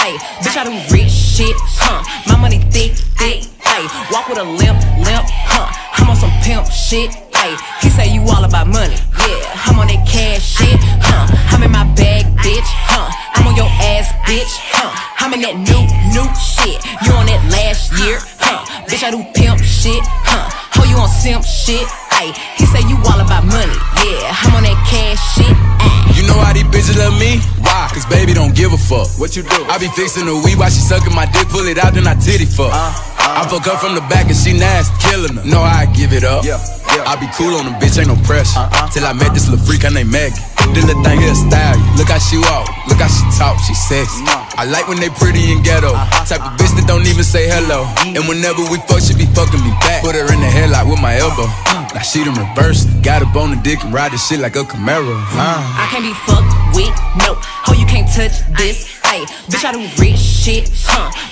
Ayy, bitch, I do rich shit, my money thick, thick, ayy. Walk with a limp, I'm on some pimp shit, ayy. He say you all about money, yeah. I'm on that cash shit, I'm in my bag, bitch, I'm on your ass, bitch, I'm in that new shit. You on that last year, bitch, I do pimp shit, oh, you on simp shit, ayy. He say you all about money, yeah. I'm on that cash shit, ayy. You know how these bitches love me? Why? Cause baby don't give a fuck. What you do? I be fixing the weed while she sucking my dick, pull it out, then I titty fuck. I fuck her from the back and she nasty, killing her. Know how I give it up. I be cool on the bitch, ain't no pressure. Till I met this little freak, her name Maggie. This little thing here style. Look how she walk, look how she talk, she sexy. I like when they pretty and ghetto. Type of bitch that don't even say hello. And whenever we fuck, she be fucking me back. Put her in the headlock with my elbow. Now she done reversed. Got up on the dick and ride this shit like a Camaro. I can't be fucked with, no. Oh, you can't touch this, ayy. Bitch, I do rich shit,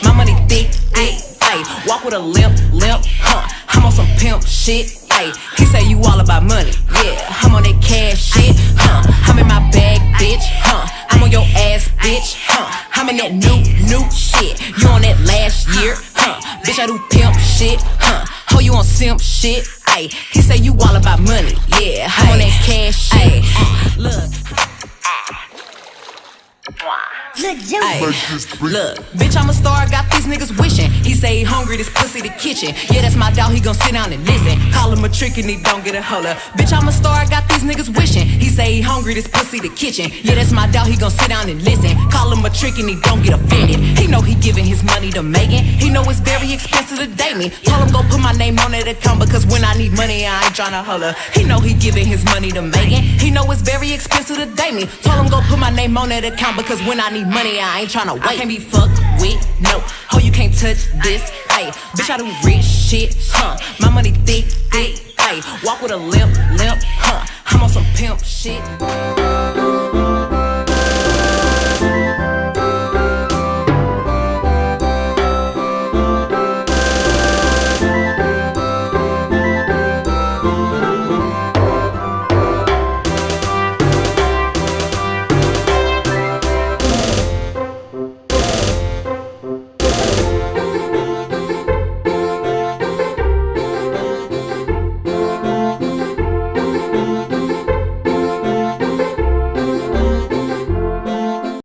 my money thick, thick, ayy. Walk with a limp, I'm on some pimp shit, ayy. He say you all about money, yeah. I'm on that cash shit, I'm in my bag, bitch, I'm on your ass, bitch, I'm in that new shit. You on that last year, bitch, I do pimp shit, oh, you on simp shit, ayy. He say you all about money, yeah. I'm on that cash shit, look. Ay, look, bitch, I'm a star, got these niggas wishing. He say he hungry, this pussy the kitchen. Yeah, that's my dog, he gon' sit down and listen. Call him a trick and he don't get a holler. Bitch, I'm a star, got these niggas wishing. He say he hungry, this pussy the kitchen. Yeah, that's my dog, he gon' sit down and listen. Call him a trick and he don't get offended. He know he giving his money to Megan. He know it's very expensive to date me. Told him go put my name on that account because when I need money, I ain't tryna holler. He know he giving his money to Megan. He know it's very expensive to date me. Told him go put my name on that account because when I need money, I ain't tryna wait. I can't be fucked with, no. Oh, you can't touch this, ayy. Bitch, I do rich shit, my money thick, thick, ayy. Walk with a limp, I'm on some pimp shit.